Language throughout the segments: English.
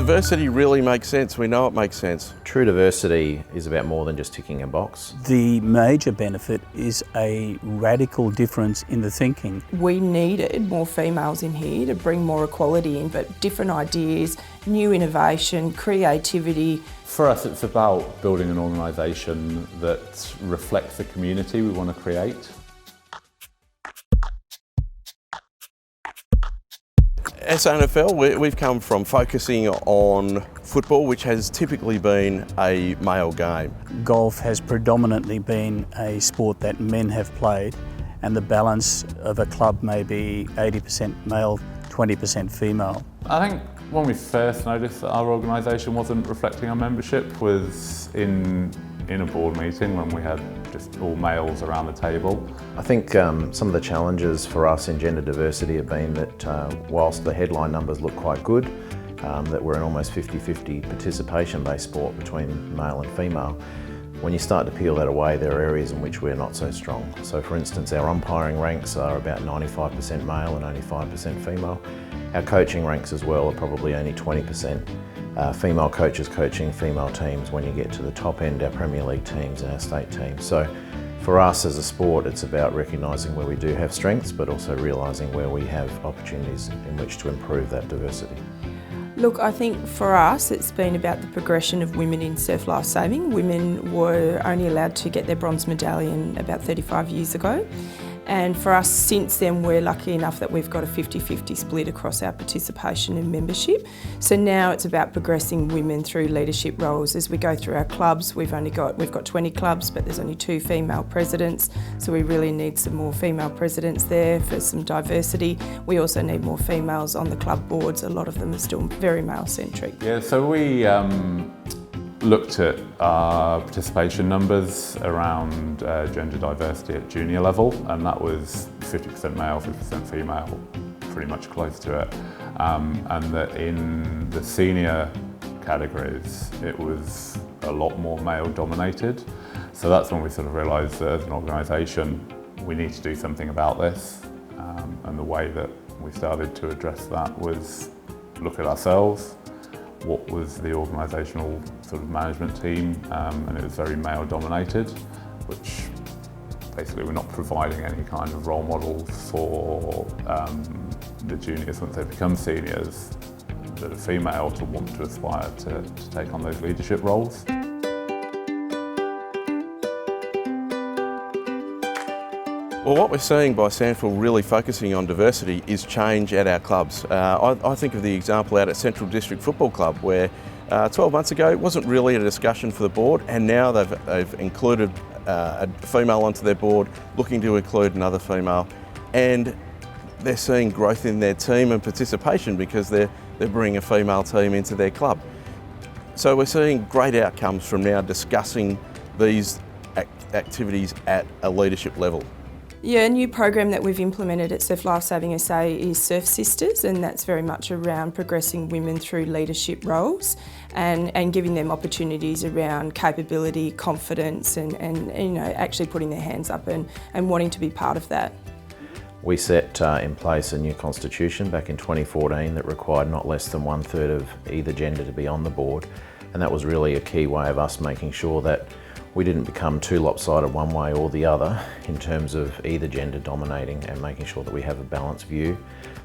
Diversity really makes sense. We know it makes sense. True diversity is about more than just ticking a box. The major benefit is a radical difference in the thinking. We needed more females in here to bring more equality in, but different ideas, new innovation, creativity. For us, it's about building an organisation that reflects the community we want to create. As AFL, we've come from focusing on football, which has typically been a male game. Golf has predominantly been a sport that men have played, and the balance of a club may be 80% male, 20% female. I think when we first noticed that our organisation wasn't reflecting our membership was in a board meeting when we had just all males around the table. I think some of the challenges for us in gender diversity have been that whilst the headline numbers look quite good, that we're an almost 50-50 participation-based sport between male and female. When you start to peel that away, there are areas in which we're not so strong. So for instance, our umpiring ranks are about 95% male and only 5% female. Our coaching ranks as well are probably only 20%. Female coaches coaching female teams when you get to the top end, our Premier League teams and our state teams. So for us as a sport, it's about recognising where we do have strengths, but also realising where we have opportunities in which to improve that diversity. Look, I think for us it's been about the progression of women in surf lifesaving. Women were only allowed to get their bronze medallion about 35 years ago. And for us, since then, we're lucky enough that we've got a 50-50 split across our participation and membership. So now it's about progressing women through leadership roles. As we go through our clubs, we've got 20 clubs, but there's only 2 female presidents. So we really need some more female presidents there for some diversity. We also need more females on the club boards. A lot of them are still very male-centric. Yeah, so we looked at our participation numbers around gender diversity at junior level, and that was 50% male, 50% female, pretty much close to it. And that in the senior categories, it was a lot more male dominated. So that's when we sort of realised that as an organisation, we need to do something about this. And the way that we started to address that was look at ourselves. What was the organisational sort of management team, and it was very male dominated, which basically we're not providing any kind of role models for the juniors once they become seniors that are female to want to aspire to take on those leadership roles. Well, what we're seeing by SANFL really focusing on diversity is change at our clubs. I think of the example out at Central District Football Club where 12 months ago it wasn't really a discussion for the board, and now they've included a female onto their board, looking to include another female, and they're seeing growth in their team and participation because they're bringing a female team into their club. So we're seeing great outcomes from now discussing these activities at a leadership level. Yeah, a new program that we've implemented at Surf Lifesaving SA is Surf Sisters, and that's very much around progressing women through leadership roles and giving them opportunities around capability, confidence and you know, actually putting their hands up and wanting to be part of that. We set in place a new constitution back in 2014 that required not less than 1/3 of either gender to be on the board, and that was really a key way of us making sure that we didn't become too lopsided one way or the other in terms of either gender dominating, and making sure that we have a balanced view.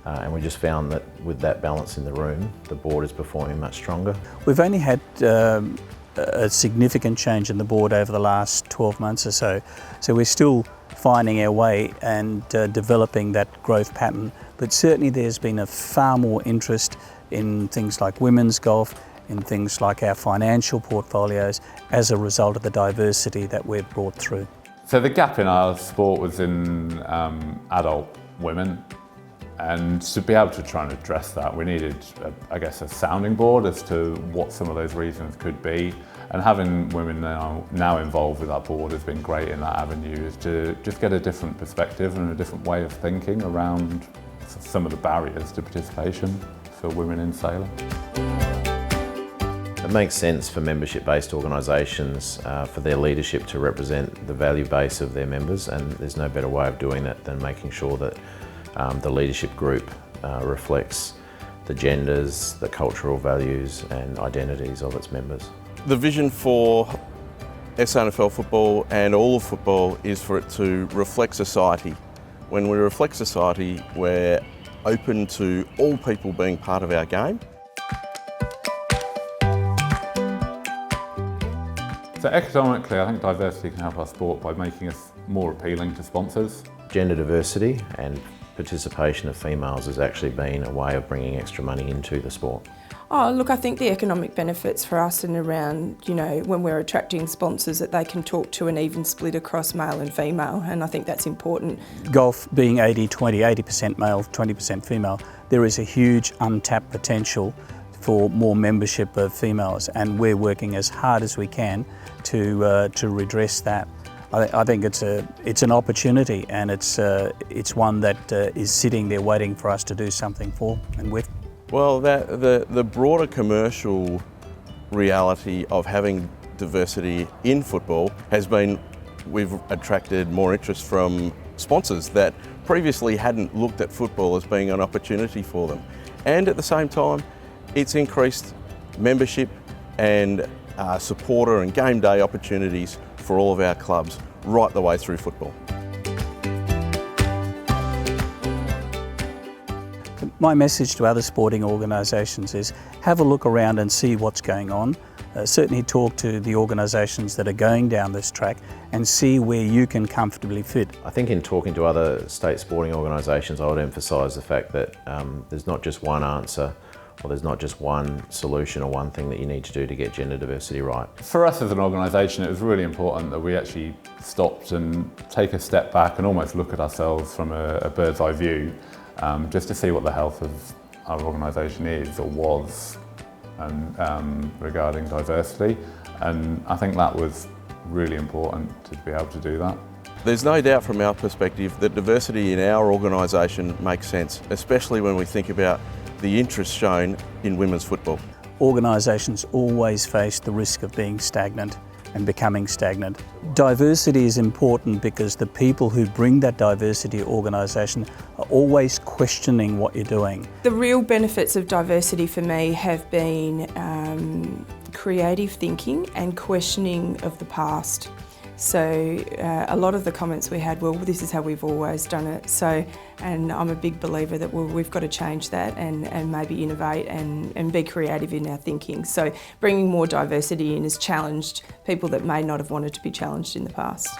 And we just found that with that balance in the room, the board is performing much stronger. We've only had a significant change in the board over the last 12 months or so. So we're still finding our way and developing that growth pattern. But certainly there's been a far more interest in things like women's golf, in things like our financial portfolios as a result of the diversity that we've brought through. So the gap in our sport was in adult women, and to be able to try and address that, we needed, I guess, a sounding board as to what some of those reasons could be. And having women now involved with our board has been great in that avenue, is to just get a different perspective and a different way of thinking around some of the barriers to participation for women in sailing. It makes sense for membership-based organisations for their leadership to represent the value base of their members, and there's no better way of doing that than making sure that the leadership group reflects the genders, the cultural values and identities of its members. The vision for SANFL football and all of football is for it to reflect society. When we reflect society, we're open to all people being part of our game. So economically, I think diversity can help our sport by making us more appealing to sponsors. Gender diversity and participation of females has actually been a way of bringing extra money into the sport. Oh, look, I think the economic benefits for us and around, when we're attracting sponsors, that they can talk to an even split across male and female, and I think that's important. Golf being 80-20, 80% male, 20% female, there is a huge untapped potential for more membership of females, and we're working as hard as we can to redress that. I think it's an opportunity, and it's one that is sitting there waiting for us to do something for and with. Well, the broader commercial reality of having diversity in football has been we've attracted more interest from sponsors that previously hadn't looked at football as being an opportunity for them. And at the same time, it's increased membership and supporter and game day opportunities for all of our clubs right the way through football. My message to other sporting organisations is have a look around and see what's going on. Certainly talk to the organisations that are going down this track and see where you can comfortably fit. I think in talking to other state sporting organisations, I would emphasise the fact that there's not just one answer, or there's not just one solution or one thing that you need to do to get gender diversity right. For us as an organisation, it was really important that we actually stopped and take a step back and almost look at ourselves from a bird's eye view, just to see what the health of our organisation is or was regarding diversity. And I think that was really important to be able to do that. There's no doubt from our perspective that diversity in our organisation makes sense, especially when we think about the interest shown in women's football. Organisations always face the risk of being stagnant and becoming stagnant. Diversity is important because the people who bring that diversity to organisation are always questioning what you're doing. The real benefits of diversity for me have been creative thinking and questioning of the past. So a lot of the comments we had, well, this is how we've always done it. So, and I'm a big believer that we've got to change that and maybe innovate and be creative in our thinking. So bringing more diversity in has challenged people that may not have wanted to be challenged in the past.